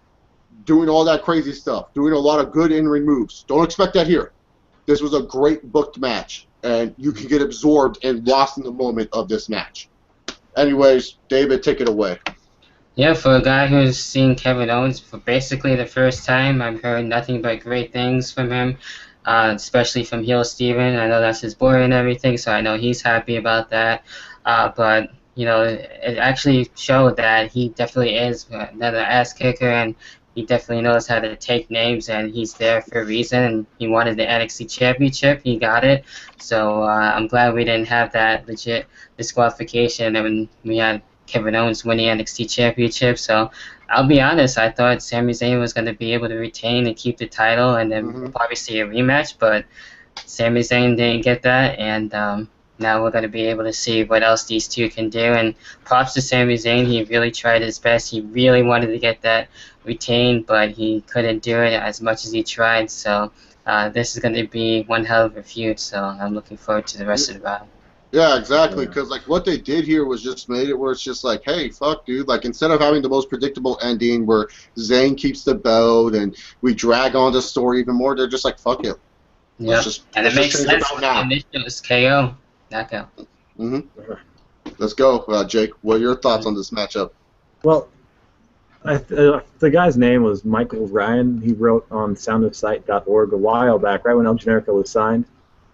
doing all that crazy stuff, doing a lot of good in-ring moves, don't expect that here. This was a great booked match, and you can get absorbed and lost in the moment of this match. Anyways, David, take it away. Yeah, for a guy who's seen Kevin Owens for basically the first time, I've heard nothing but great things from him, especially from heel Steven. I know that's his boy and everything, so I know he's happy about that. But, you know, it actually showed that he definitely is another ass kicker, and he definitely knows how to take names, and he's there for a reason. And he wanted the NXT Championship. He got it. So I'm glad we didn't have that legit disqualification, and when we had Kevin Owens winning NXT Championship. So I'll be honest, I thought Sami Zayn was going to be able to retain and keep the title, and then we'll probably see a rematch, but Sami Zayn didn't get that, and now we're going to be able to see what else these two can do. And props to Sami Zayn. He really tried his best. He really wanted to get that retained, but he couldn't do it as much as he tried. So this is going to be one hell of a feud, so I'm looking forward to the rest of the round. Yeah, exactly, because like what they did here was just made it where it's just like, hey, fuck, dude, like instead of having the most predictable ending where Zayn keeps the belt and we drag on the story even more, they're just like, fuck it. Yeah, and it makes sense. And this was KO, knockout. Let's go, Jake. What are your thoughts on this matchup? Well, the guy's name was Michael Ryan. He wrote on soundofsight.org a while back, right when El Generico was signed.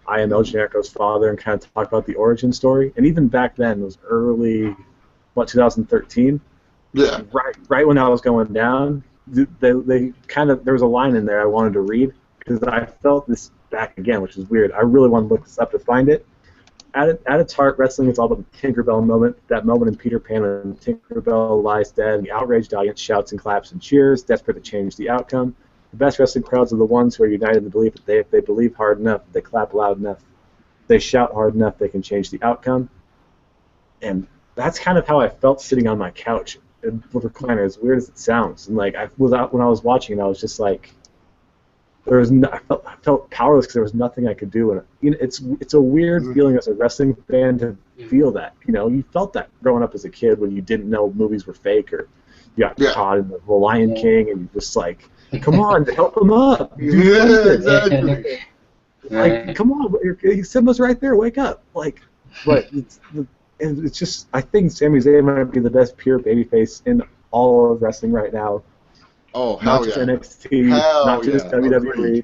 I am El Generico's father, and kind of talk about the origin story. And even back then, it was early, 2013? Yeah. Right when I was going down, they kind of, there was a line in there I wanted to read, because I felt this back again, which is weird. I really want to look this up to find it. At its heart, wrestling is all about the Tinkerbell moment, that moment in Peter Pan when Tinkerbell lies dead, and the outraged audience shouts and claps and cheers, desperate to change the outcome. The best wrestling crowds are the ones who are united in the belief that if they believe hard enough, if they clap loud enough, if they shout hard enough, they can change the outcome. And that's kind of how I felt sitting on my couch with the recliner, as weird as it sounds. And like when I was watching it, I was just like, I felt powerless because there was nothing I could do. And you know, it's a weird feeling as a wrestling fan to feel that. You know, you felt that growing up as a kid when you didn't know movies were fake, or you got caught in the Lion King, and you just like, come on, help him up. Exactly. Like, come on, Simba's right there. Wake up. Like, but it's just, I think Sami Zayn might be the best pure babyface in all of wrestling right now. Oh, hell not just yeah. NXT, not just WWE.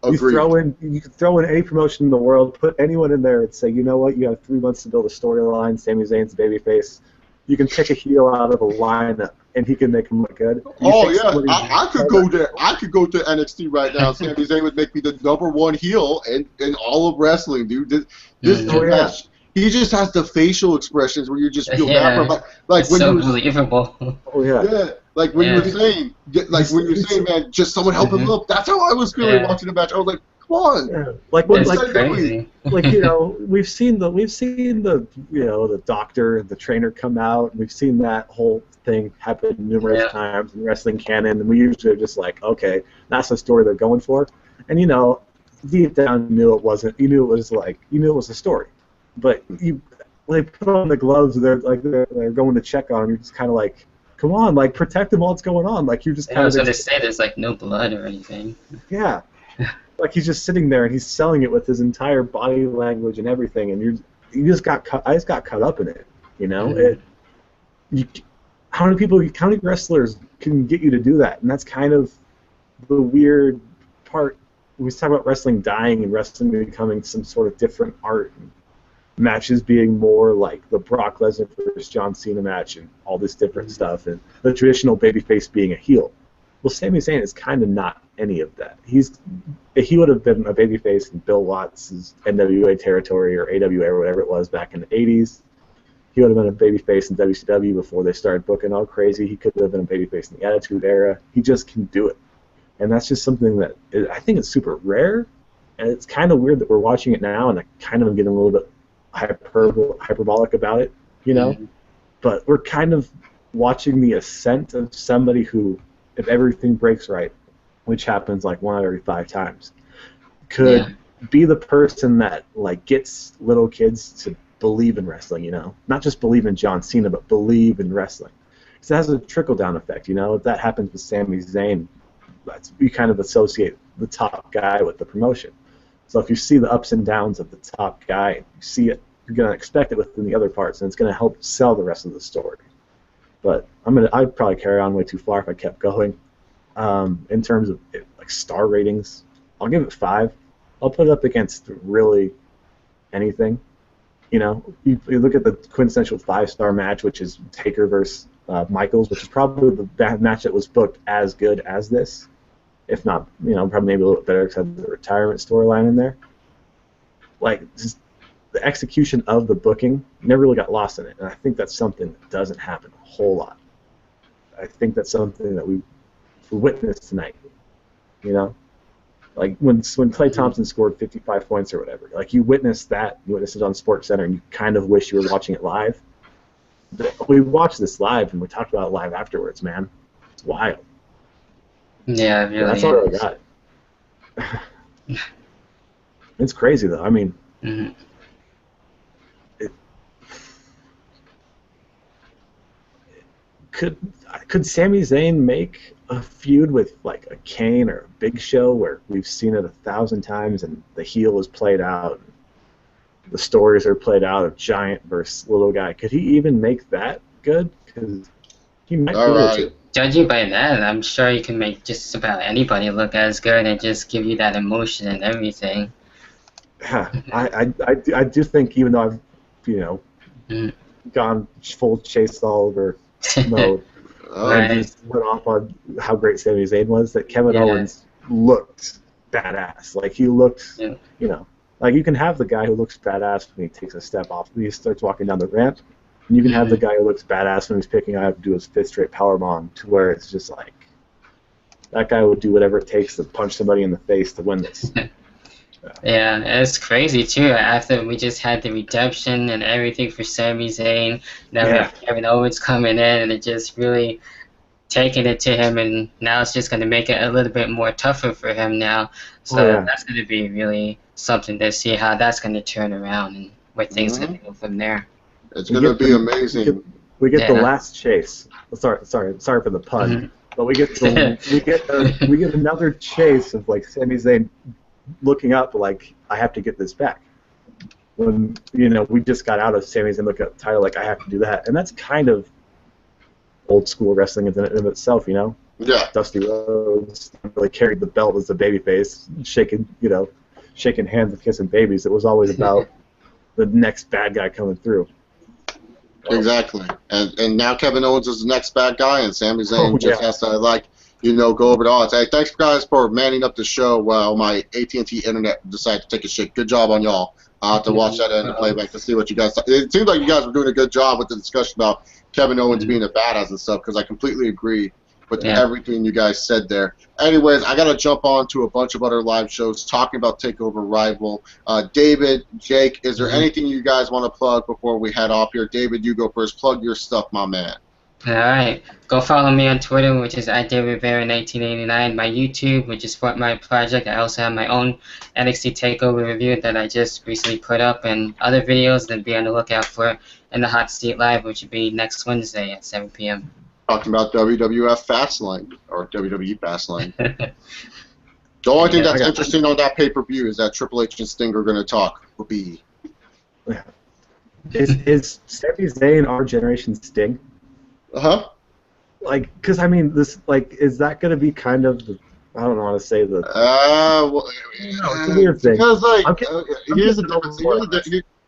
Agreed. You could throw in any promotion in the world, put anyone in there and say, you know what, you have 3 months to build a storyline. Sami Zayn's a babyface. you can take a heel out of a lineup and he can make him look good. Oh yeah, I could go there. I could go to NXT right now. Sami Zayn would make me the #1 heel in all of wrestling, dude. This match, he just has the facial expressions where you just feel bad for him. Like when so believable. Oh yeah. Yeah, like when you were saying, man, just someone help him up. That's how I was feeling watching the match. I was like, come on. Yeah. Like when, crazy. like we've seen the the doctor and the trainer come out, and we've seen that whole thing happen numerous times in wrestling canon, and we usually are just like, okay, that's the story they're going for, and deep down you knew it wasn't. You knew it was a story, but when they put on the gloves, they're going to check on him. You're just kind of like, come on, like protect him while it's going on. Like you're just kind of. I was going to say there's like no blood or anything. Yeah. Like he's just sitting there and he's selling it with his entire body language and everything, and I just got caught up in it, How many wrestlers can get you to do that? And that's kind of the weird part. We talk about wrestling dying and wrestling becoming some sort of different art, and matches being more like the Brock Lesnar versus John Cena match and all this different stuff, and the traditional babyface being a heel. Well, Sami Zayn is kind of not any of that. He would have been a babyface in Bill Watts' NWA territory or AWA or whatever it was back in the 80s. He would have been a babyface in WCW before they started booking all crazy. He could have been a babyface in the Attitude Era. He just can do it. And that's just something that I think is super rare. And it's kind of weird that we're watching it now, and I kind of getting a little bit hyperbolic about it, But we're kind of watching the ascent of somebody who, if everything breaks right, which happens like 1 out of every 5 times, could be the person that like gets little kids to believe in wrestling, not just believe in John Cena, but believe in wrestling. Because it has a trickle-down effect, If that happens with Sami Zayn, you kind of associate the top guy with the promotion. So if you see the ups and downs of the top guy, you see it, you're going to expect it within the other parts, and it's going to help sell the rest of the story. But I'd probably carry on way too far if I kept going. In terms of like star ratings, I'll give it 5. I'll put it up against really anything. You look at the quintessential 5-star match, which is Taker versus Michaels, which is probably the match that was booked as good as this, if not, probably maybe a little bit better because the retirement storyline in there. Like, just the execution of the booking never really got lost in it, and I think that's something that doesn't happen a whole lot. I think that's something that we witnessed tonight. Like when Klay Thompson scored 55 points or whatever, like you witnessed that, you witnessed it on SportsCenter, and you kind of wish you were watching it live. But we watched this live, and we talked about it live afterwards, man. It's wild. Yeah, it really that's all I got. It's crazy, though. I mean, Could Sami Zayn make a feud with like a Kane or a Big Show where we've seen it 1,000 times and the heel is played out, and the stories are played out of giant versus little guy? Could he even make that good? Because he might be able to. Judging by that, I'm sure he can make just about anybody look as good and just give you that emotion and everything. Yeah, I do think, even though I've gone full Chase Oliver mode. And just went off on how great Sami Zayn was, that Kevin Owens looked badass. Like, he looked, like you can have the guy who looks badass when he takes a step off, when he starts walking down the ramp, and you can have the guy who looks badass when he's picking up to do his 5th straight powerbomb, to where it's just like, that guy would do whatever it takes to punch somebody in the face to win this. Yeah, it's crazy too. After we just had the redemption and everything for Sami Zayn, now we have Kevin Owens coming in, and it just really taking it to him, and now it's just going to make it a little bit more tougher for him now. So that's going to be really something to see how that's going to turn around and where things going to go from there. It's going to be amazing. We get the last chase. Sorry for the pun, but we get another chase of like Sami Zayn looking up like, I have to get this back. When, we just got out of Sami Zayn looking at the title like, I have to do that. And that's kind of old school wrestling in of itself, Yeah. Dusty Rhodes really carried the belt as the babyface, shaking hands and kissing babies. It was always about the next bad guy coming through. Exactly. And now Kevin Owens is the next bad guy, and Sami Zayn just has to, like, go over the odds. Hey, thanks, guys, for manning up the show while my AT&T internet decided to take a shit. Good job on y'all. I'll have to watch that end of playback to see what you guys thought. It seems like you guys were doing a good job with the discussion about Kevin Owens being a badass and stuff, because I completely agree with everything you guys said there. Anyways, I got to jump on to a bunch of other live shows talking about TakeOver Rival. David, Jake, is there anything you guys want to plug before we head off here? David, you go first. Plug your stuff, my man. Alright, go follow me on Twitter, which is @DavidBaron1989, my YouTube, which is for my project. I also have my own NXT Takeover review that I just recently put up, and other videos that be on the lookout for in the Hot Seat Live, which will be next Wednesday at 7 p.m. Talking about WWF Fastlane, or WWE Fastlane. The only thing that's interesting on that pay-per-view is that Triple H and Sting are going to talk. Is Sami Zayn our generation Sting? Uh-huh. Like, because, I mean, this, like, is that going to be kind of the, I don't know how to say the... Well, it's a weird thing. Because, like, here's the difference.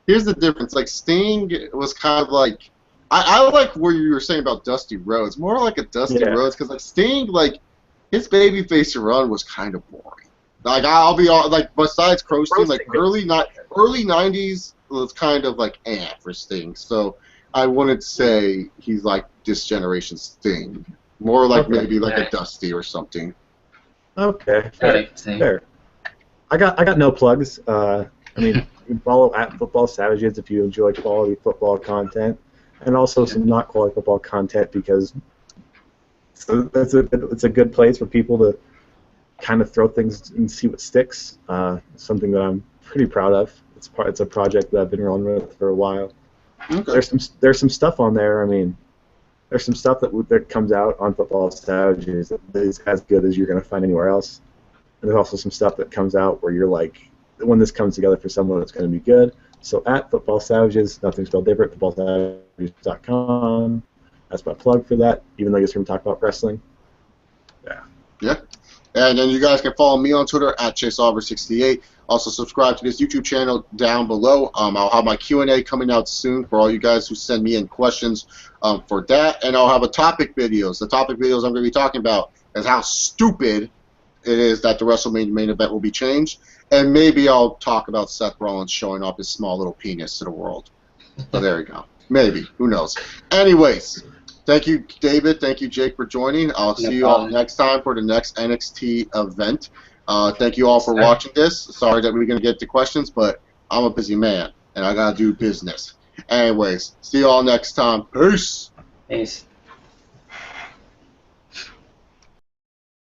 Here's the difference. Like, Sting was kind of like... I like what you were saying about Dusty Rhodes. More like a Dusty Rhodes, because, like, Sting, like, his babyface run was kind of boring. Like, I'll be all... Like, besides Crow-Sting, like, early 90s was kind of, like, for Sting. So... I wouldn't say he's like this generation Sting. More like maybe like a Dusty or something. Okay, fair. I got no plugs. I mean, you can follow @Football Savages if you enjoy quality football content, and also some not quality football content, because it's a good place for people to kind of throw things and see what sticks. Something that I'm pretty proud of. It's a project that I've been rolling with for a while. Okay. There's some stuff on there. I mean, there's some stuff that comes out on Football Savages that is as good as you're going to find anywhere else. And there's also some stuff that comes out where you're like, when this comes together for someone, it's going to be good. So @Football Savages, nothing spelled different, footballsavages.com. That's my plug for that, even though you just heard me talk about wrestling. Yeah. And then you guys can follow me on Twitter @ChaseOliver68. Also subscribe to this YouTube channel down below. I'll have my Q&A coming out soon for all you guys who send me in questions for that. And I'll have a topic videos. The topic videos I'm going to be talking about is how stupid it is that the WrestleMania main event will be changed. And maybe I'll talk about Seth Rollins showing off his small little penis to the world. So there you go. Maybe. Who knows? Anyways. Thank you, David. Thank you, Jake, for joining. I'll see you all next time for the next NXT event. Thank you all for watching this. Sorry that we're going to get to questions, but I'm a busy man, and I got to do business. Anyways, see you all next time. Peace. Peace.